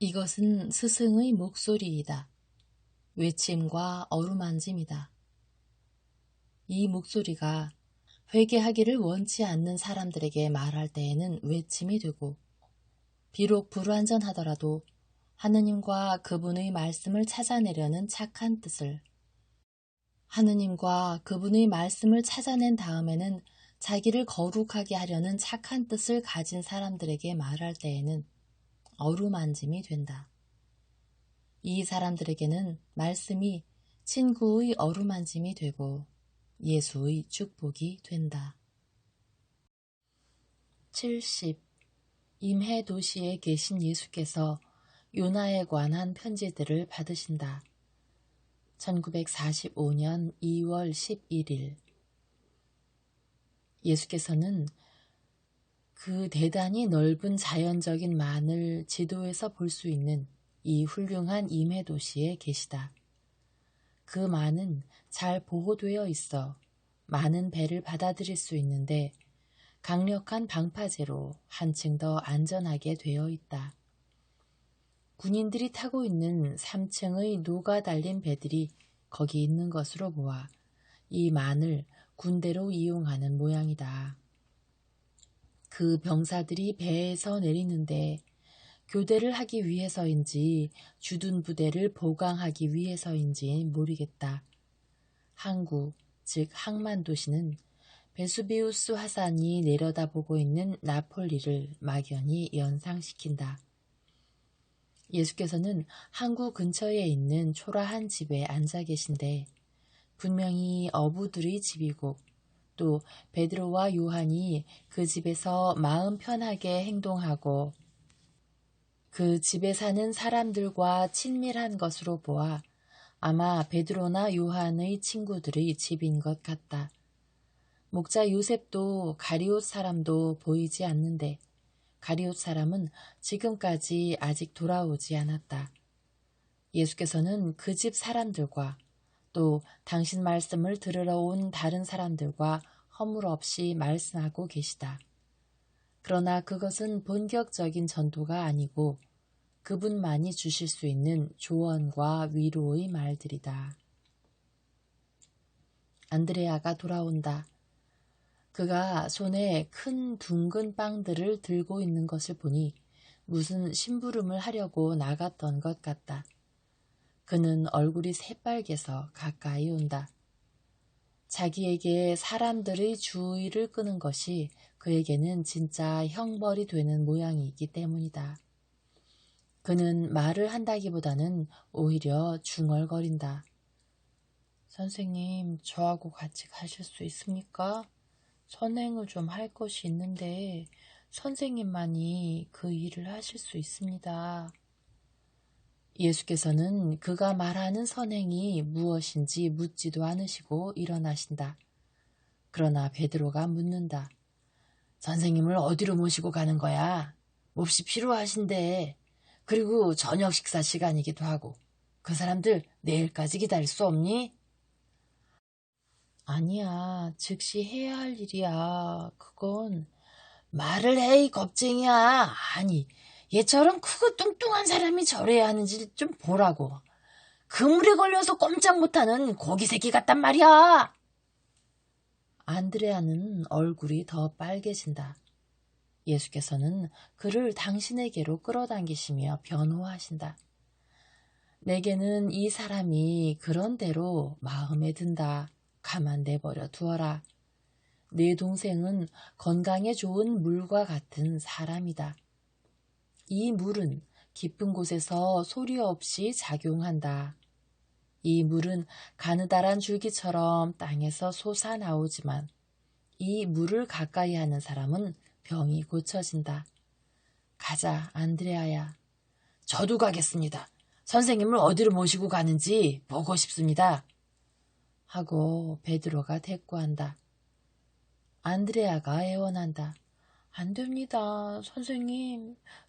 이것은 스승의 목소리이다. 외침과 어루만짐이다. 이 목소리가 회개하기를 원치 않는 사람들에게 말할 때에는 외침이 되고, 비록 불완전하더라도 하느님과 그분의 말씀을 찾아내려는 착한 뜻을, 하느님과 그분의 말씀을 찾아낸 다음에는 자기를 거룩하게 하려는 착한 뜻을 가진 사람들에게 말할 때에는 어루만짐이 된다. 이 사람들에게는 말씀이 친구의 어루만짐이 되고 예수의 축복이 된다. 70. 임해 도시에 계신 예수께서 요나에 관한 편지들을 받으신다. 1945년 2월 11일. 예수께서는 그 대단히 넓은 자연적인 만을 지도에서 볼 수 있는 이 훌륭한 임해 도시에 계시다. 그 만은 잘 보호되어 있어 많은 배를 받아들일 수 있는데 강력한 방파제로 한층 더 안전하게 되어 있다. 군인들이 타고 있는 3층의 노가 달린 배들이 거기 있는 것으로 보아 이 만을 군대로 이용하는 모양이다. 그 병사들이 배에서 내리는데 교대를 하기 위해서인지 주둔 부대를 보강하기 위해서인지 모르겠다. 항구, 즉 항만도시는 베수비우스 화산이 내려다보고 있는 나폴리를 막연히 연상시킨다. 예수께서는 항구 근처에 있는 초라한 집에 앉아 계신데 분명히 어부들의 집이고 또 베드로와 요한이 그 집에서 마음 편하게 행동하고 그 집에 사는 사람들과 친밀한 것으로 보아 아마 베드로나 요한의 친구들의 집인 것 같다. 목자 요셉도 가리옷 사람도 보이지 않는데 가리옷 사람은 지금까지 아직 돌아오지 않았다. 예수께서는 그 집 사람들과 또 당신 말씀을 들으러 온 다른 사람들과 허물없이 말씀하고 계시다. 그러나 그것은 본격적인 전도가 아니고 그분만이 주실 수 있는 조언과 위로의 말들이다. 안드레아가 돌아온다. 그가 손에 큰 둥근 빵들을 들고 있는 것을 보니 무슨 심부름을 하려고 나갔던 것 같다. 그는 얼굴이 새빨개서 가까이 온다. 자기에게 사람들의 주의를 끄는 것이 그에게는 진짜 형벌이 되는 모양이기 때문이다. 그는 말을 한다기보다는 오히려 중얼거린다. 선생님, 저하고 같이 가실 수 있습니까? 선행을 좀 할 것이 있는데 선생님만이 그 일을 하실 수 있습니다. 예수께서는 그가 말하는 선행이 무엇인지 묻지도 않으시고 일어나신다. 그러나 베드로가 묻는다. 선생님을 어디로 모시고 가는 거야? 몹시 필요하신데. 그리고 저녁 식사 시간이기도 하고. 그 사람들 내일까지 기다릴 수 없니? 아니야, 즉시 해야 할 일이야. 그건 말을 해, 이 겁쟁이야. 아니, 얘처럼 크고 뚱뚱한 사람이 저래야 하는지 좀 보라고. 그물에 걸려서 꼼짝 못하는 고기 새끼 같단 말이야. 안드레아는 얼굴이 더 빨개진다. 예수께서는 그를 당신에게로 끌어당기시며 변호하신다. 내게는 이 사람이 그런 대로 마음에 든다. 가만 내버려 두어라. 내 동생은 건강에 좋은 물과 같은 사람이다. 이 물은 깊은 곳에서 소리 없이 작용한다. 이 물은 가느다란 줄기처럼 땅에서 솟아나오지만 이 물을 가까이 하는 사람은 병이 고쳐진다. 가자, 안드레아야. 저도 가겠습니다. 선생님을 어디로 모시고 가는지 보고 싶습니다. 하고 베드로가 대꾸한다. 안드레아가 애원한다. 안 됩니다.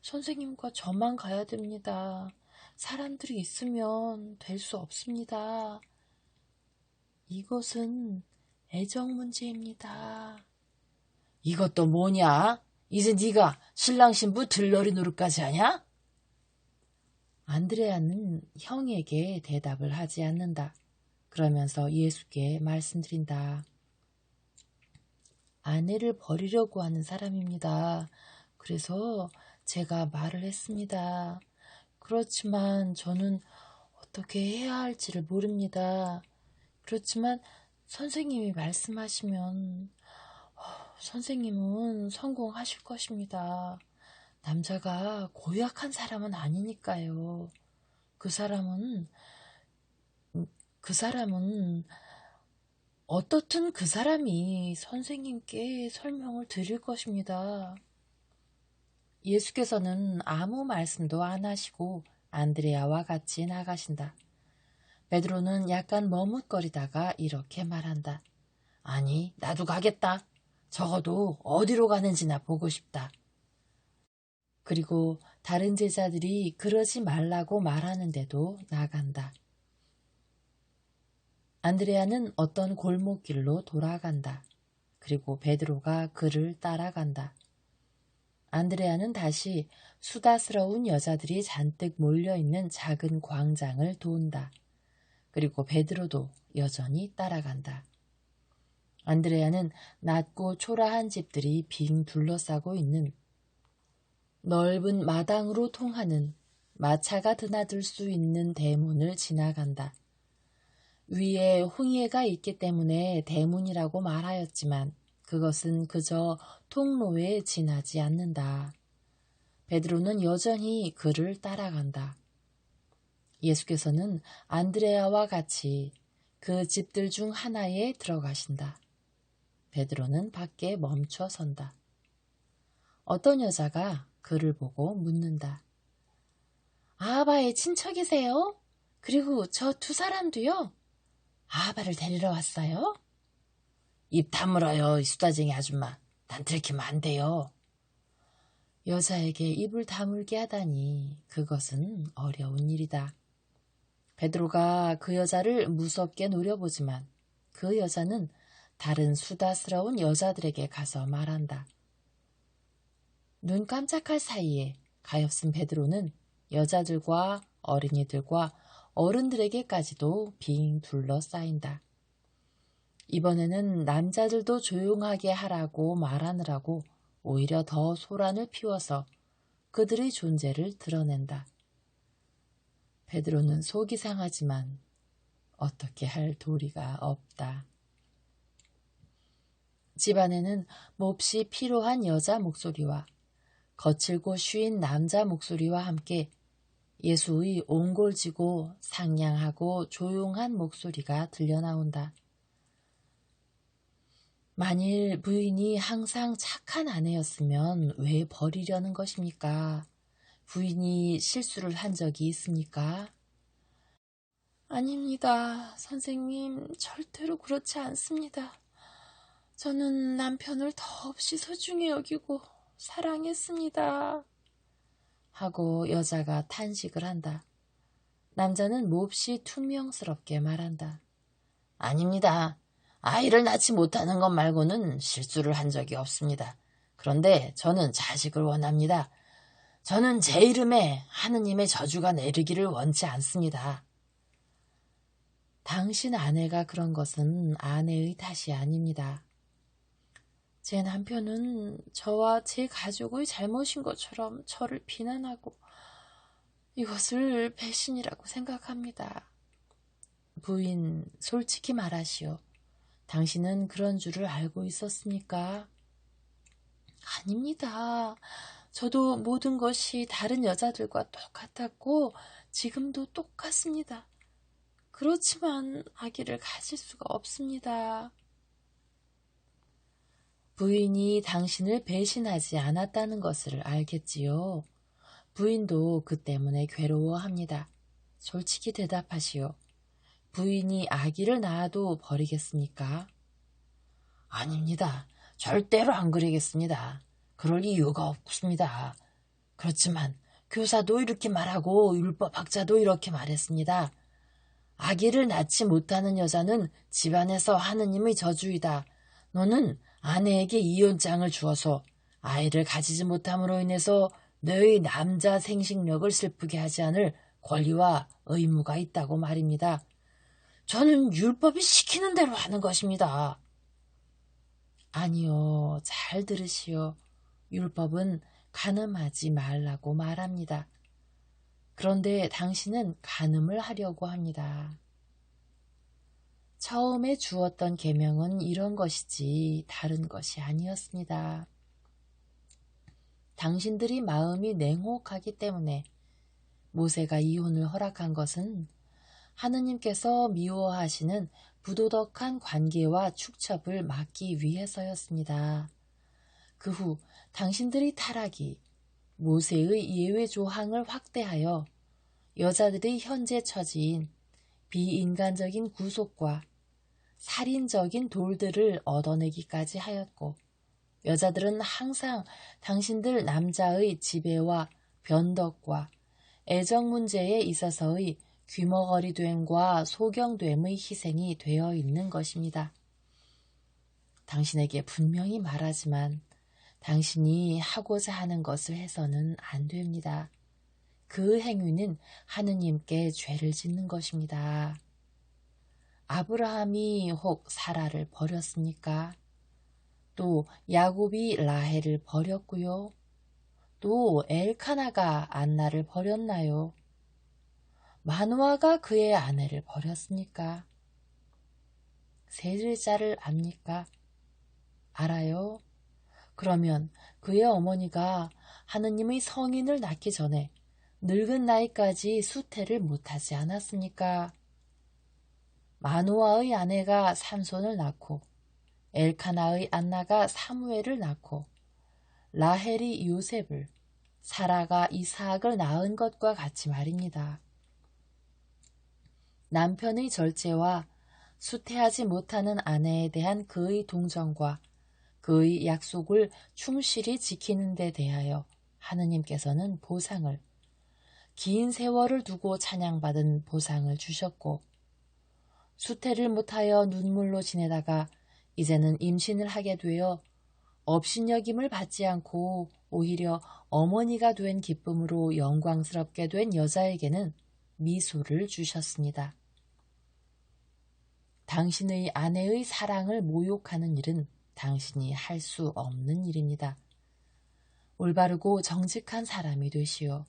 선생님과 저만 가야 됩니다. 사람들이 있으면 될 수 없습니다. 이것은 애정 문제입니다. 이것도 뭐냐? 이제 네가 신랑 신부 들러리 노릇까지 하냐? 안드레아는 형에게 대답을 하지 않는다. 그러면서 예수께 말씀드린다. 아내를 버리려고 하는 사람입니다. 그래서 제가 말을 했습니다. 그렇지만 저는 어떻게 해야 할지를 모릅니다. 그렇지만 선생님이 말씀하시면 선생님은 성공하실 것입니다. 남자가 고약한 사람은 아니니까요. 그 사람은 어떻든 그 사람이 선생님께 설명을 드릴 것입니다. 예수께서는 아무 말씀도 안 하시고 안드레아와 같이 나가신다. 베드로는 약간 머뭇거리다가 이렇게 말한다. 아니, 나도 가겠다. 적어도 어디로 가는지나 보고 싶다. 그리고 다른 제자들이 그러지 말라고 말하는데도 나간다. 안드레아는 어떤 골목길로 돌아간다. 그리고 베드로가 그를 따라간다. 안드레아는 다시 수다스러운 여자들이 잔뜩 몰려있는 작은 광장을 도운다. 그리고 베드로도 여전히 따라간다. 안드레아는 낮고 초라한 집들이 빙 둘러싸고 있는 넓은 마당으로 통하는 마차가 드나들 수 있는 대문을 지나간다. 위에 홍해가 있기 때문에 대문이라고 말하였지만 그것은 그저 통로에 지나지 않는다. 베드로는 여전히 그를 따라간다. 예수께서는 안드레아와 같이 그 집들 중 하나에 들어가신다. 베드로는 밖에 멈춰 선다. 어떤 여자가 그를 보고 묻는다. 아바의 친척이세요? 그리고 저 두 사람도요? 아바를 데리러 왔어요? 입 다물어요, 이 수다쟁이 아줌마. 난 들키면 안 돼요. 여자에게 입을 다물게 하다니 그것은 어려운 일이다. 베드로가 그 여자를 무섭게 노려보지만 그 여자는 다른 수다스러운 여자들에게 가서 말한다. 눈 깜짝할 사이에 가엾은 베드로는 여자들과 어린이들과 어른들에게까지도 빙 둘러싸인다. 이번에는 남자들도 조용하게 하라고 말하느라고 오히려 더 소란을 피워서 그들의 존재를 드러낸다. 베드로는 속이 상하지만 어떻게 할 도리가 없다. 집안에는 몹시 피로한 여자 목소리와 거칠고 쉬인 남자 목소리와 함께 예수의 옹골지고 상냥하고 조용한 목소리가 들려나온다. 만일 부인이 항상 착한 아내였으면 왜 버리려는 것입니까? 부인이 실수를 한 적이 있습니까? 아닙니다. 선생님, 절대로 그렇지 않습니다. 저는 남편을 더없이 소중히 여기고 사랑했습니다. 하고 여자가 탄식을 한다. 남자는 몹시 퉁명스럽게 말한다. 아닙니다. 아이를 낳지 못하는 것 말고는 실수를 한 적이 없습니다. 그런데 저는 자식을 원합니다. 저는 제 이름에 하느님의 저주가 내리기를 원치 않습니다. 당신 아내가 그런 것은 아내의 탓이 아닙니다. 제 남편은 저와 제 가족의 잘못인 것처럼 저를 비난하고 이것을 배신이라고 생각합니다. 부인, 솔직히 말하시오. 당신은 그런 줄을 알고 있었습니까? 아닙니다. 저도 모든 것이 다른 여자들과 똑같았고 지금도 똑같습니다. 그렇지만 아기를 가질 수가 없습니다. 부인이 당신을 배신하지 않았다는 것을 알겠지요. 부인도 그 때문에 괴로워합니다. 솔직히 대답하시오. 부인이 아기를 낳아도 버리겠습니까? 아닙니다. 절대로 안 그러겠습니다. 그럴 이유가 없습니다. 그렇지만 교사도 이렇게 말하고 율법학자도 이렇게 말했습니다. 아기를 낳지 못하는 여자는 집안에서 하느님의 저주이다. 너는 아내에게 이혼장을 주어서 아이를 가지지 못함으로 인해서 너의 남자 생식력을 슬프게 하지 않을 권리와 의무가 있다고 말입니다. 저는 율법이 시키는 대로 하는 것입니다. 아니요, 잘 들으시오. 율법은 간음하지 말라고 말합니다. 그런데 당신은 간음을 하려고 합니다. 처음에 주었던 계명은 이런 것이지 다른 것이 아니었습니다. 당신들이 마음이 냉혹하기 때문에 모세가 이혼을 허락한 것은 하느님께서 미워하시는 부도덕한 관계와 축첩을 막기 위해서였습니다. 그 후 당신들이 타락이 모세의 예외 조항을 확대하여 여자들의 현재 처지인 비인간적인 구속과 살인적인 돌들을 얻어내기까지 하였고, 여자들은 항상 당신들 남자의 지배와 변덕과 애정 문제에 있어서의 귀머거리됨과 소경됨의 희생이 되어 있는 것입니다. 당신에게 분명히 말하지만 당신이 하고자 하는 것을 해서는 안 됩니다. 그 행위는 하느님께 죄를 짓는 것입니다. 아브라함이 혹 사라를 버렸습니까? 또 야곱이 라헬을 버렸고요. 또 엘카나가 안나를 버렸나요? 마누아가 그의 아내를 버렸습니까? 세 글자를 압니까? 알아요? 그러면 그의 어머니가 하느님의 성인을 낳기 전에 늙은 나이까지 수태를 못하지 않았습니까? 마누아의 아내가 삼손을 낳고 엘카나의 안나가 사무엘을 낳고 라헬이 요셉을, 사라가 이삭을 낳은 것과 같이 말입니다. 남편의 절제와 수태하지 못하는 아내에 대한 그의 동정과 그의 약속을 충실히 지키는 데 대하여 하느님께서는 보상을, 긴 세월을 두고 찬양받은 보상을 주셨고, 수태를 못하여 눈물로 지내다가 이제는 임신을 하게 되어 업신여김을 받지 않고 오히려 어머니가 된 기쁨으로 영광스럽게 된 여자에게는 미소를 주셨습니다. 당신의 아내의 사랑을 모욕하는 일은 당신이 할 수 없는 일입니다. 올바르고 정직한 사람이 되시오.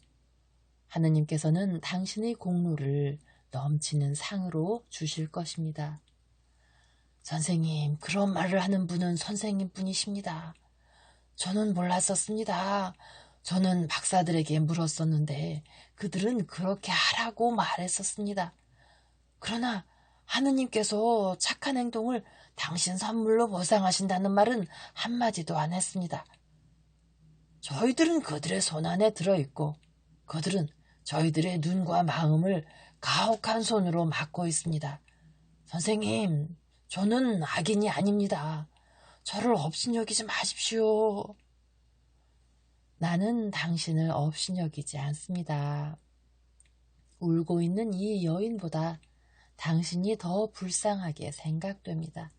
하느님께서는 당신의 공로를 넘치는 상으로 주실 것입니다. 선생님, 그런 말을 하는 분은 선생님뿐이십니다. 저는 몰랐었습니다. 저는 박사들에게 물었었는데 그들은 그렇게 하라고 말했었습니다. 그러나 하느님께서 착한 행동을 당신 선물로 보상하신다는 말은 한마디도 안 했습니다. 저희들은 그들의 손안에 들어있고 그들은 저희들의 눈과 마음을 가혹한 손으로 막고 있습니다. 선생님, 저는 악인이 아닙니다. 저를 업신여기지 마십시오. 나는 당신을 업신여기지 않습니다. 울고 있는 이 여인보다 당신이 더 불쌍하게 생각됩니다.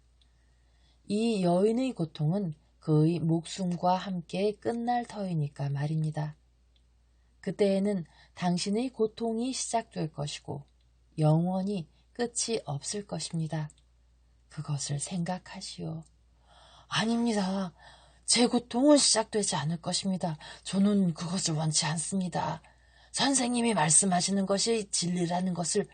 이 여인의 고통은 그의 목숨과 함께 끝날 터이니까 말입니다. 그때에는 당신의 고통이 시작될 것이고 영원히 끝이 없을 것입니다. 그것을 생각하시오. 아닙니다. 제 고통은 시작되지 않을 것입니다. 저는 그것을 원치 않습니다. 선생님이 말씀하시는 것이 진리라는 것을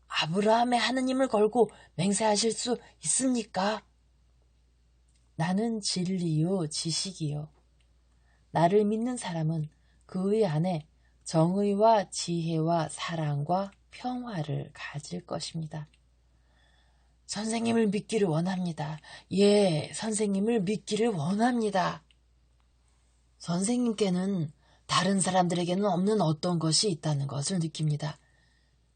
아브라함의 하느님을 걸고 맹세하실 수 있습니까? 나는 진리요 지식이요. 나를 믿는 사람은 그의 안에 정의와 지혜와 사랑과 평화를 가질 것입니다. 선생님을 믿기를 원합니다. 예, 선생님을 믿기를 원합니다. 선생님께는 다른 사람들에게는 없는 어떤 것이 있다는 것을 느낍니다.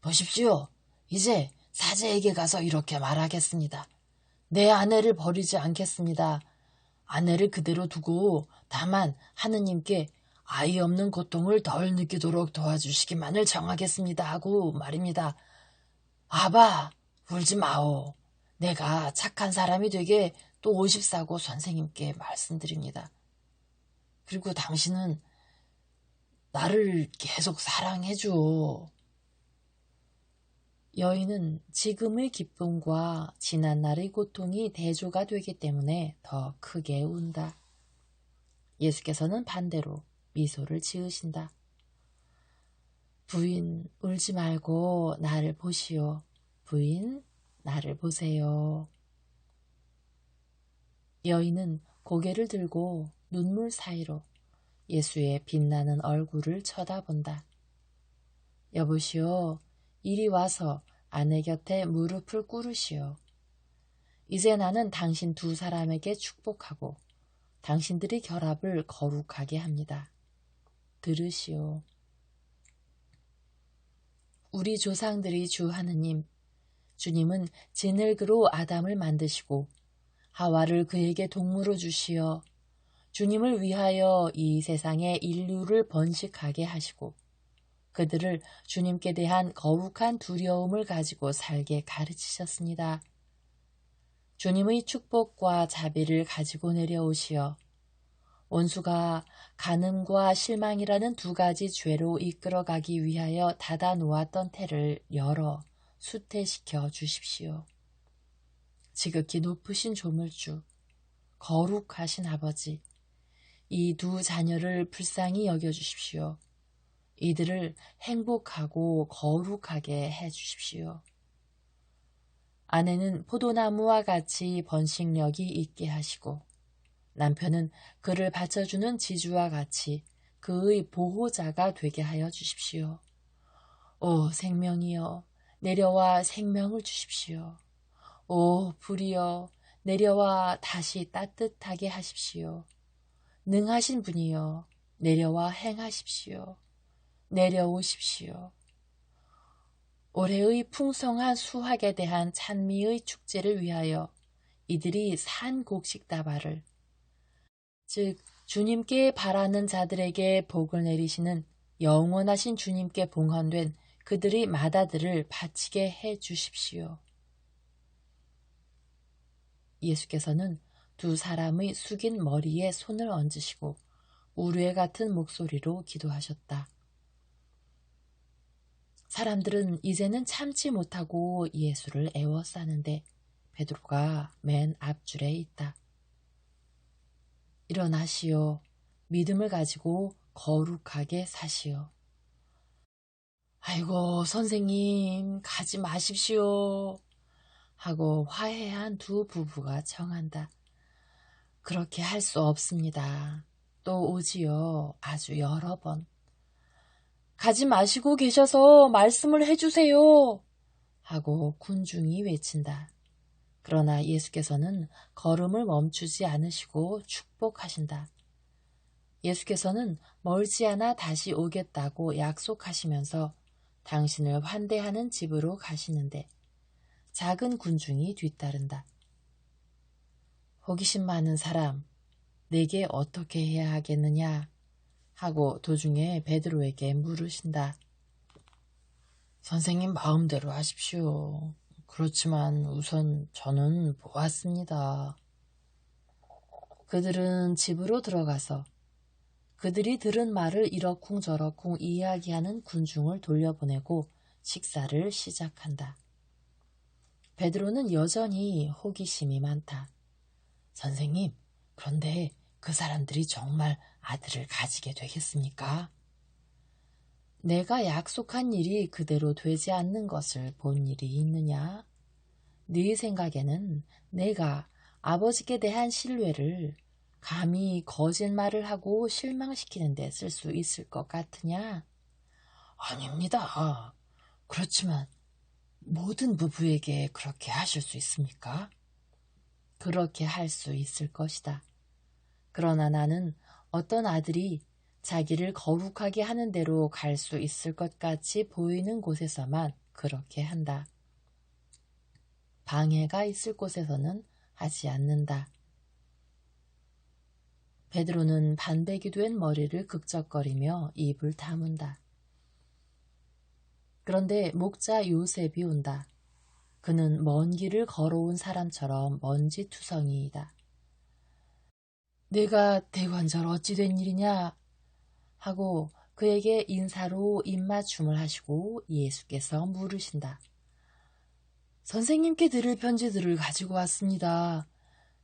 보십시오. 이제 사제에게 가서 이렇게 말하겠습니다. 내 아내를 버리지 않겠습니다. 아내를 그대로 두고 다만 하느님께 아이 없는 고통을 덜 느끼도록 도와주시기만을 정하겠습니다 하고 말입니다. 아바, 울지 마오. 내가 착한 사람이 되게 또 50사고 선생님께 말씀드립니다. 그리고 당신은 나를 계속 사랑해줘. 여인은 지금의 기쁨과 지난날의 고통이 대조가 되기 때문에 더 크게 운다. 예수께서는 반대로 미소를 지으신다. 부인, 울지 말고 나를 보시오. 부인, 나를 보세요. 여인은 고개를 들고 눈물 사이로 예수의 빛나는 얼굴을 쳐다본다. 여보시오, 이리 와서 아내 곁에 무릎을 꿇으시오. 이제 나는 당신 두 사람에게 축복하고 당신들의 결합을 거룩하게 합니다. 들으시오. 우리 조상들이 주 하느님, 주님은 진흙으로 아담을 만드시고 하와를 그에게 동무로 주시어 주님을 위하여 이 세상에 인류를 번식하게 하시고 그들을 주님께 대한 거룩한 두려움을 가지고 살게 가르치셨습니다. 주님의 축복과 자비를 가지고 내려오시어 원수가 간음과 실망이라는 두 가지 죄로 이끌어가기 위하여 닫아 놓았던 태를 열어 수태시켜 주십시오. 지극히 높으신 조물주, 거룩하신 아버지, 이 두 자녀를 불쌍히 여겨주십시오. 이들을 행복하고 거룩하게 해주십시오. 아내는 포도나무와 같이 번식력이 있게 하시고 남편은 그를 받쳐주는 지주와 같이 그의 보호자가 되게 하여 주십시오. 오 생명이여, 내려와 생명을 주십시오. 오 불이여, 내려와 다시 따뜻하게 하십시오. 능하신 분이여, 내려와 행하십시오. 내려오십시오. 올해의 풍성한 수확에 대한 찬미의 축제를 위하여 이들이 산 곡식다발을, 즉 주님께 바라는 자들에게 복을 내리시는 영원하신 주님께 봉헌된 그들의 맏아들을 바치게 해 주십시오. 예수께서는 두 사람의 숙인 머리에 손을 얹으시고 우레 같은 목소리로 기도하셨다. 사람들은 이제는 참지 못하고 예수를 애워싸는데 베드로가 맨 앞줄에 있다. 일어나시오. 믿음을 가지고 거룩하게 사시오. 아이고 선생님 가지 마십시오. 하고 화해한 두 부부가 청한다. 그렇게 할 수 없습니다. 또 오지요. 아주 여러 번. 가지 마시고 계셔서 말씀을 해주세요. 하고 군중이 외친다. 그러나 예수께서는 걸음을 멈추지 않으시고 축복하신다. 예수께서는 멀지 않아 다시 오겠다고 약속하시면서 당신을 환대하는 집으로 가시는데 작은 군중이 뒤따른다. 호기심 많은 사람, 내게 어떻게 해야 하겠느냐 하고 도중에 베드로에게 물으신다. 선생님 마음대로 하십시오. 그렇지만 우선 저는 보았습니다. 그들은 집으로 들어가서 그들이 들은 말을 이러쿵저러쿵 이야기하는 군중을 돌려보내고 식사를 시작한다. 베드로는 여전히 호기심이 많다. 선생님, 그런데 그 사람들이 정말 아들을 가지게 되겠습니까? 내가 약속한 일이 그대로 되지 않는 것을 본 일이 있느냐? 네 생각에는 내가 아버지께 대한 신뢰를 감히 거짓말을 하고 실망시키는 데 쓸 수 있을 것 같으냐? 아닙니다. 그렇지만 모든 부부에게 그렇게 하실 수 있습니까? 그렇게 할 수 있을 것이다. 그러나 나는 어떤 아들이 자기를 거룩하게 하는 대로 갈 수 있을 것 같이 보이는 곳에서만 그렇게 한다. 방해가 있을 곳에서는 하지 않는다. 베드로는 반백이 된 머리를 극적거리며 입을 다문다. 그런데 목자 요셉이 온다. 그는 먼 길을 걸어온 사람처럼 먼지투성이이다. 내가 대관절 어찌 된 일이냐 하고 그에게 인사로 입맞춤을 하시고 예수께서 물으신다. 선생님께 드릴 편지들을 가지고 왔습니다.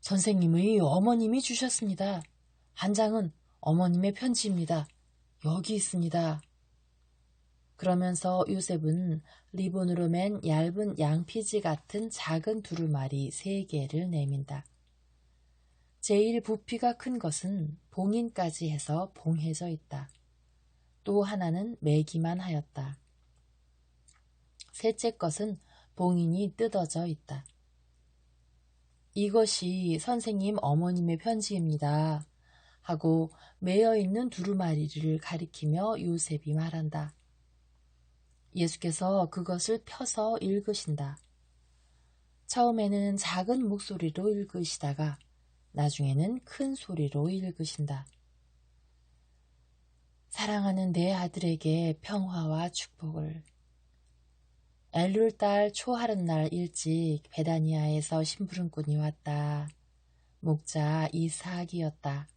선생님의 어머님이 주셨습니다. 한 장은 어머님의 편지입니다. 여기 있습니다. 그러면서 요셉은 리본으로 맨 얇은 양피지 같은 작은 두루마리 3개를 내민다. 제일 부피가 큰 것은 봉인까지 해서 봉해져 있다. 또 하나는 매기만 하였다. 셋째 것은 봉인이 뜯어져 있다. 이것이 선생님 어머님의 편지입니다. 하고 매여 있는 두루마리를 가리키며 요셉이 말한다. 예수께서 그것을 펴서 읽으신다. 처음에는 작은 목소리로 읽으시다가 나중에는 큰 소리로 읽으신다. 사랑하는 내 아들에게 평화와 축복을. 엘룰달 초하룻날 일찍 베다니아에서 심부름꾼이 왔다. 목자 이삭이었다.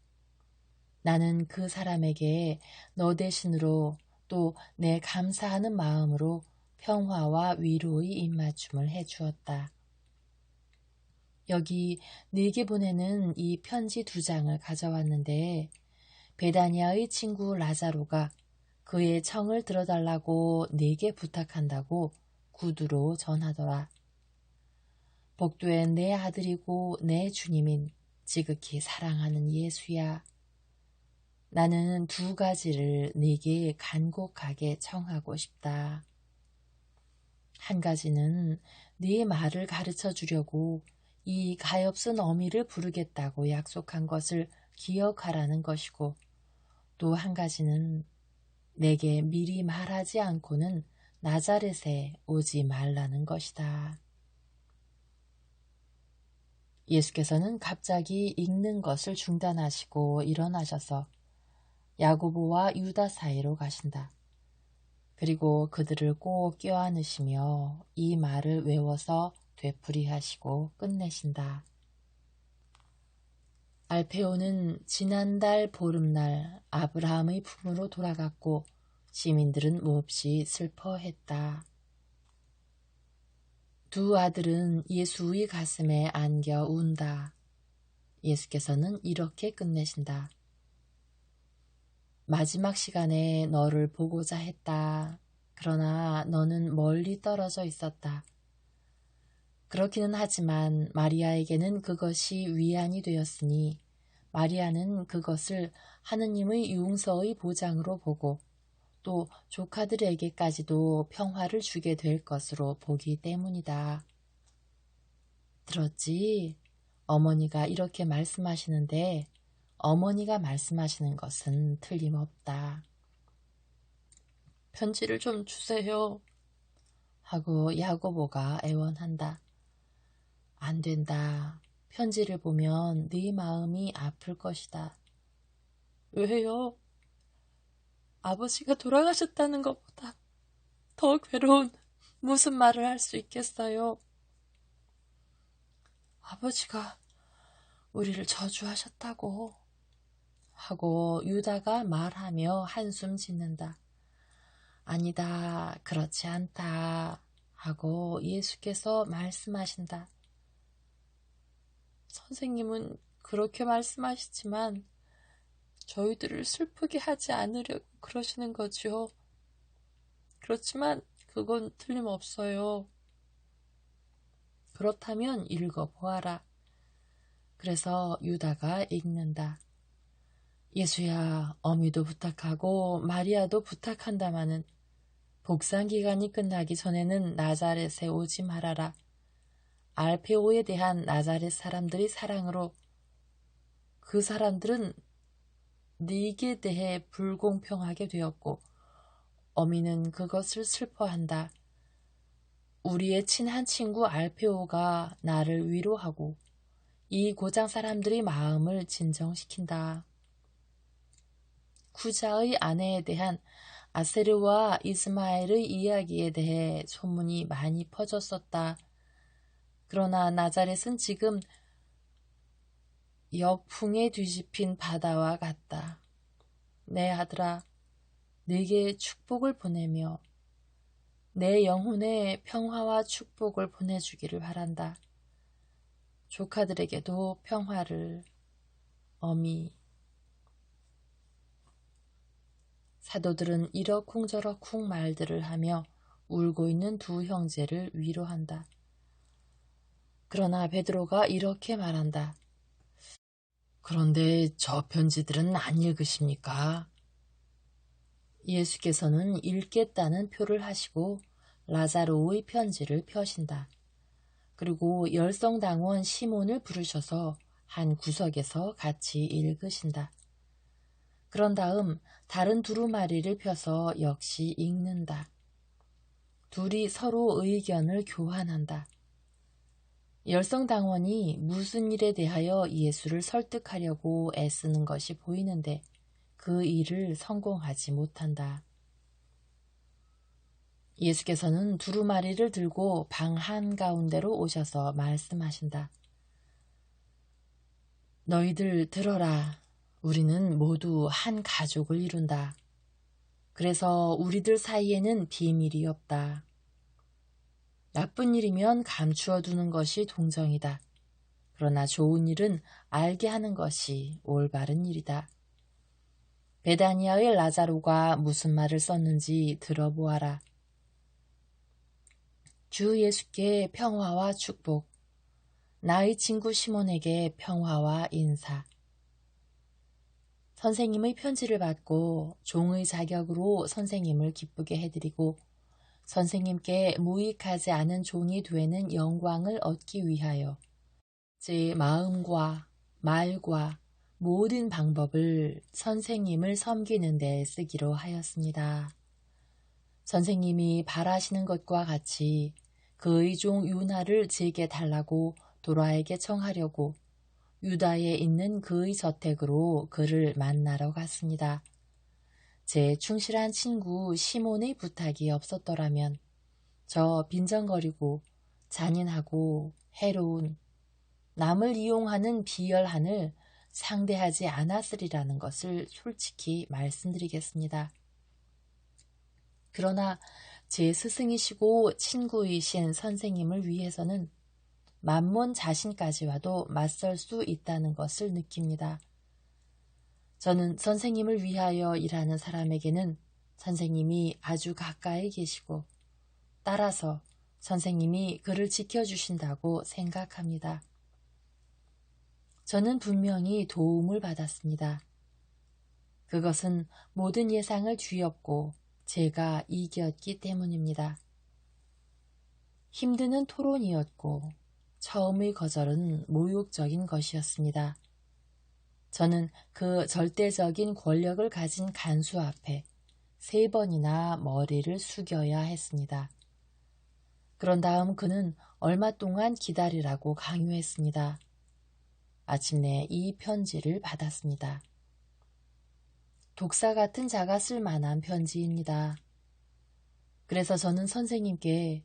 나는 그 사람에게 너 대신으로 또 내 감사하는 마음으로 평화와 위로의 입맞춤을 해주었다. 여기 네게 보내는 이 편지 2장을 가져왔는데 베다니아의 친구 라자로가 그의 청을 들어달라고 네게 부탁한다고 구두로 전하더라. 복된 내 아들이고 내 주님인 지극히 사랑하는 예수야. 나는 2가지를 네게 간곡하게 청하고 싶다. 한 가지는 네 말을 가르쳐 주려고 이 가엾은 어미를 부르겠다고 약속한 것을 기억하라는 것이고, 또 한 가지는 내게 미리 말하지 않고는 나자렛에 오지 말라는 것이다. 예수께서는 갑자기 읽는 것을 중단하시고 일어나셔서 야고보와 유다 사이로 가신다. 그리고 그들을 꼭 껴안으시며 이 말을 외워서 되풀이하시고 끝내신다. 알페오는 지난달 보름날 아브라함의 품으로 돌아갔고 시민들은 몹시 슬퍼했다. 2 아들은 예수의 가슴에 안겨 운다. 예수께서는 이렇게 끝내신다. 마지막 시간에 너를 보고자 했다. 그러나 너는 멀리 떨어져 있었다. 그렇기는 하지만 마리아에게는 그것이 위안이 되었으니 마리아는 그것을 하느님의 용서의 보장으로 보고 또 조카들에게까지도 평화를 주게 될 것으로 보기 때문이다. 들었지? 어머니가 이렇게 말씀하시는데 어머니가 말씀하시는 것은 틀림없다. 편지를 좀 주세요. 하고 야고보가 애원한다. 안 된다. 편지를 보면 네 마음이 아플 것이다. 왜요? 아버지가 돌아가셨다는 것보다 더 괴로운 무슨 말을 할 수 있겠어요? 아버지가 우리를 저주하셨다고 하고 유다가 말하며 한숨 짓는다. 아니다, 그렇지 않다 하고 예수께서 말씀하신다. 선생님은 그렇게 말씀하시지만 저희들을 슬프게 하지 않으려고 그러시는 거지요. 그렇지만 그건 틀림없어요. 그렇다면 읽어보아라. 그래서 유다가 읽는다. 예수야, 어미도 부탁하고 마리아도 부탁한다마는 복상 기간이 끝나기 전에는 나자렛에 오지 말아라. 알페오에 대한 나자렛 사람들의 사랑으로 그 사람들은 네게 대해 불공평하게 되었고 어미는 그것을 슬퍼한다. 우리의 친한 친구 알페오가 나를 위로하고 이 고장 사람들의 마음을 진정시킨다. 쿠자의 아내에 대한 아세르와 이스마엘의 이야기에 대해 소문이 많이 퍼졌었다. 그러나 나자렛은 지금 역풍에 뒤집힌 바다와 같다. 내 아들아, 네게 축복을 보내며 내 영혼에 평화와 축복을 보내주기를 바란다. 조카들에게도 평화를. 어미. 사도들은 이러쿵저러쿵 말들을 하며 울고 있는 두 형제를 위로한다. 그러나 베드로가 이렇게 말한다. 그런데 저 편지들은 안 읽으십니까? 예수께서는 읽겠다는 표를 하시고 라자로의 편지를 펴신다. 그리고 열성당원 시몬을 부르셔서 한 구석에서 같이 읽으신다. 그런 다음 다른 두루마리를 펴서 역시 읽는다. 둘이 서로 의견을 교환한다. 열성당원이 무슨 일에 대하여 예수를 설득하려고 애쓰는 것이 보이는데 그 일을 성공하지 못한다. 예수께서는 두루마리를 들고 방 한가운데로 오셔서 말씀하신다. 너희들 들어라. 우리는 모두 한 가족을 이룬다. 그래서 우리들 사이에는 비밀이 없다. 나쁜 일이면 감추어 두는 것이 동정이다. 그러나 좋은 일은 알게 하는 것이 올바른 일이다. 베다니아의 라자로가 무슨 말을 썼는지 들어보아라. 주 예수께 평화와 축복. 나의 친구 시몬에게 평화와 인사. 선생님의 편지를 받고 종의 자격으로 선생님을 기쁘게 해드리고 선생님께 무익하지 않은 종이 되는 영광을 얻기 위하여 제 마음과 말과 모든 방법을 선생님을 섬기는 데 쓰기로 하였습니다. 선생님이 바라시는 것과 같이 그의 종 유나를 제게 달라고 도라에게 청하려고 유다에 있는 그의 저택으로 그를 만나러 갔습니다. 제 충실한 친구 시몬의 부탁이 없었더라면 저 빈정거리고 잔인하고 해로운 남을 이용하는 비열한을 상대하지 않았으리라는 것을 솔직히 말씀드리겠습니다. 그러나 제 스승이시고 친구이신 선생님을 위해서는 만몬 자신까지와도 맞설 수 있다는 것을 느낍니다. 저는 선생님을 위하여 일하는 사람에게는 선생님이 아주 가까이 계시고 따라서 선생님이 그를 지켜주신다고 생각합니다. 저는 분명히 도움을 받았습니다. 그것은 모든 예상을 뒤엎고 제가 이겼기 때문입니다. 힘드는 토론이었고 처음의 거절은 모욕적인 것이었습니다. 저는 그 절대적인 권력을 가진 간수 앞에 3번이나 머리를 숙여야 했습니다. 그런 다음 그는 얼마 동안 기다리라고 강요했습니다. 마침내 이 편지를 받았습니다. 독사 같은 자가 쓸 만한 편지입니다. 그래서 저는 선생님께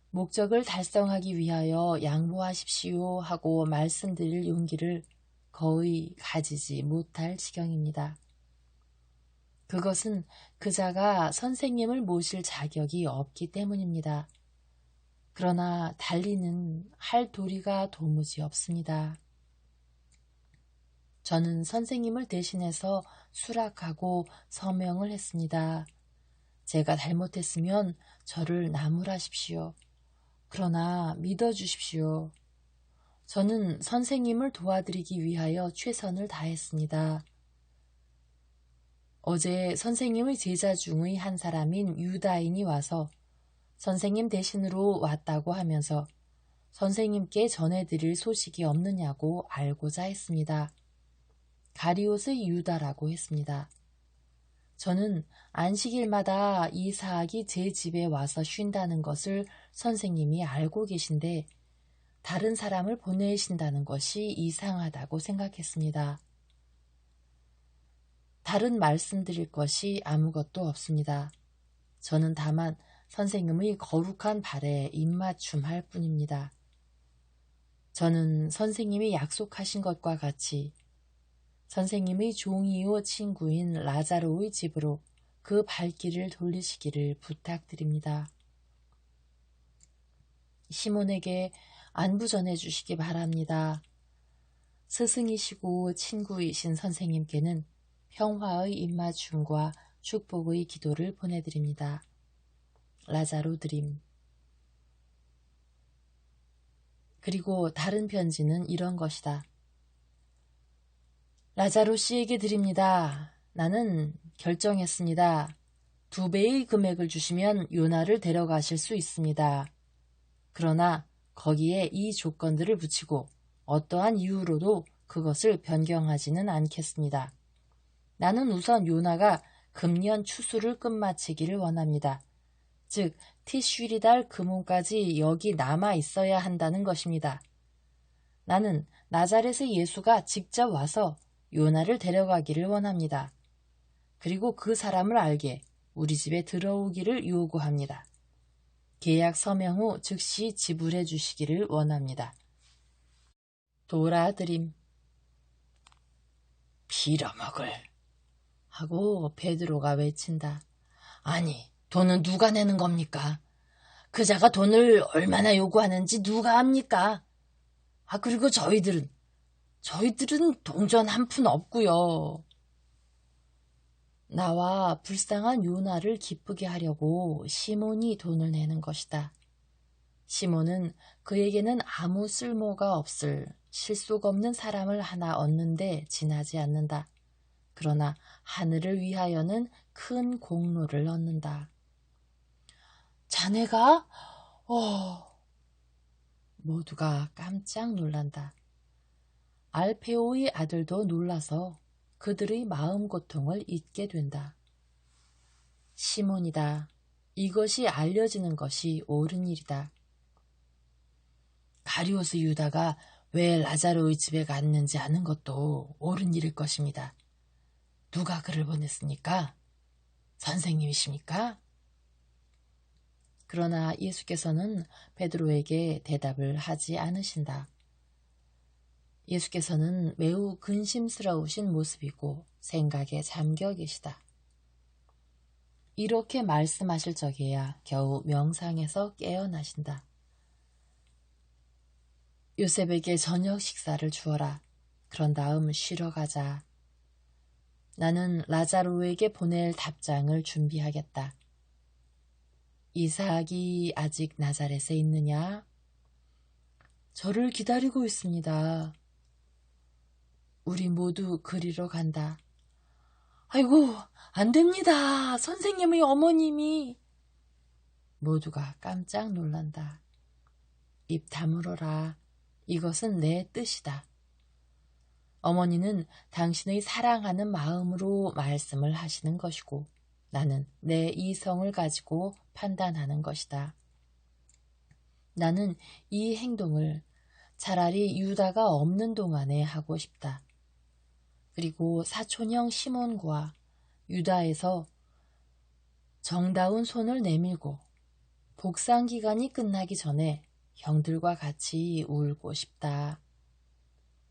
목적을 달성하기 위하여 양보하십시오 하고 말씀드릴 용기를 거의 가지지 못할 지경입니다. 그것은 그자가 선생님을 모실 자격이 없기 때문입니다. 그러나 달리는 할 도리가 도무지 없습니다. 저는 선생님을 대신해서 수락하고 서명을 했습니다. 제가 잘못했으면 저를 나무라십시오. 그러나 믿어주십시오. 저는 선생님을 도와드리기 위하여 최선을 다했습니다. 어제 선생님의 제자 중의 한 사람인 유다인이 와서 선생님 대신으로 왔다고 하면서 선생님께 전해드릴 소식이 없느냐고 알고자 했습니다. 가리옷의 유다라고 했습니다. 저는 안식일마다 이사학이 제 집에 와서 쉰다는 것을 선생님이 알고 계신데 다른 사람을 보내신다는 것이 이상하다고 생각했습니다. 다른 말씀드릴 것이 아무것도 없습니다. 저는 다만 선생님의 거룩한 발에 입맞춤할 뿐입니다. 저는 선생님이 약속하신 것과 같이 선생님의 종이요 친구인 라자로의 집으로 그 발길을 돌리시기를 부탁드립니다. 시몬에게 안부 전해주시기 바랍니다. 스승이시고 친구이신 선생님께는 평화의 입맞춤과 축복의 기도를 보내드립니다. 라자로 드림. 그리고 다른 편지는 이런 것이다. 라자로 씨에게 드립니다. 나는 결정했습니다. 2배의 금액을 주시면 요나를 데려가실 수 있습니다. 그러나 거기에 이 조건들을 붙이고 어떠한 이유로도 그것을 변경하지는 않겠습니다. 나는 우선 요나가 금년 추수를 끝마치기를 원합니다. 즉, 티슈리달 금혼까지 여기 남아 있어야 한다는 것입니다. 나는 나자렛의 예수가 직접 와서 요나를 데려가기를 원합니다. 그리고 그 사람을 알게 우리 집에 들어오기를 요구합니다. 계약 서명 후 즉시 지불해 주시기를 원합니다. 돌아드림. 빌어먹을 하고 베드로가 외친다. 아니, 돈은 누가 내는 겁니까? 그자가 돈을 얼마나 요구하는지 누가 압니까? 그리고 저희들은 동전 한 푼 없고요. 나와 불쌍한 요나를 기쁘게 하려고 시몬이 돈을 내는 것이다. 시몬은 그에게는 아무 쓸모가 없을 실속 없는 사람을 하나 얻는데 지나지 않는다. 그러나 하늘을 위하여는 큰 공로를 얻는다. 자네가? 모두가 깜짝 놀란다. 알페오의 아들도 놀라서 그들의 마음 고통을 잊게 된다. 시몬이다. 이것이 알려지는 것이 옳은 일이다. 가리오스 유다가 왜 라자로의 집에 갔는지 아는 것도 옳은 일일 것입니다. 누가 그를 보냈습니까? 선생님이십니까? 그러나 예수께서는 베드로에게 대답을 하지 않으신다. 예수께서는 매우 근심스러우신 모습이고 생각에 잠겨 계시다. 이렇게 말씀하실 적에야 겨우 명상에서 깨어나신다. 요셉에게 저녁 식사를 주어라. 그런 다음 쉬러 가자. 나는 라자로에게 보낼 답장을 준비하겠다. 이삭이 아직 나자렛에 있느냐? 저를 기다리고 있습니다. 우리 모두 그리로 간다. 아이고, 안 됩니다. 선생님의 어머님이. 모두가 깜짝 놀란다. 입 다물어라. 이것은 내 뜻이다. 어머니는 당신의 사랑하는 마음으로 말씀을 하시는 것이고 나는 내 이성을 가지고 판단하는 것이다. 나는 이 행동을 차라리 유다가 없는 동안에 하고 싶다. 그리고 사촌형 시몬과 유다에서 정다운 손을 내밀고 복상 기간이 끝나기 전에 형들과 같이 울고 싶다.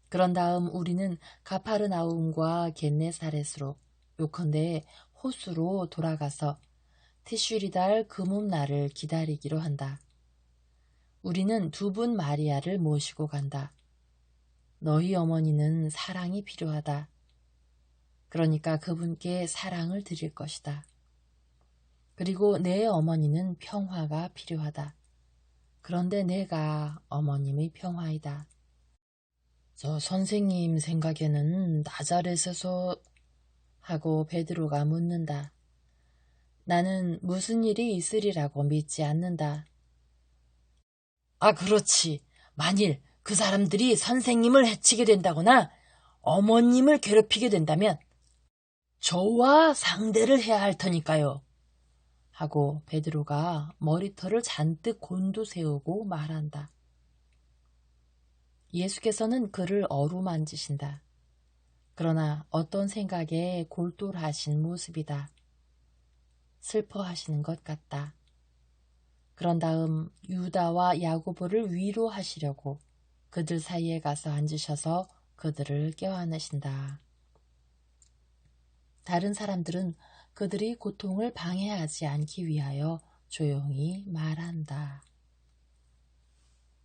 그런 다음 우리는 가파르나움과 겟네사렛으로 요컨대 호수로 돌아가서 티슈리달 금음날을 기다리기로 한다. 우리는 2분 마리아를 모시고 간다. 너희 어머니는 사랑이 필요하다. 그러니까 그분께 사랑을 드릴 것이다. 그리고 내 어머니는 평화가 필요하다. 그런데 내가 어머님의 평화이다. 저 선생님 생각에는 나자렛에서 하고 베드로가 묻는다. 나는 무슨 일이 있으리라고 믿지 않는다. 그렇지. 만일 그 사람들이 선생님을 해치게 된다거나 어머님을 괴롭히게 된다면 저와 상대를 해야 할 터니까요. 하고 베드로가 머리털을 잔뜩 곤두세우고 말한다. 예수께서는 그를 어루만지신다. 그러나 어떤 생각에 골똘하신 모습이다. 슬퍼하시는 것 같다. 그런 다음 유다와 야고보를 위로하시려고 그들 사이에 가서 앉으셔서 그들을 껴안으신다. 다른 사람들은 그들이 고통을 방해하지 않기 위하여 조용히 말한다.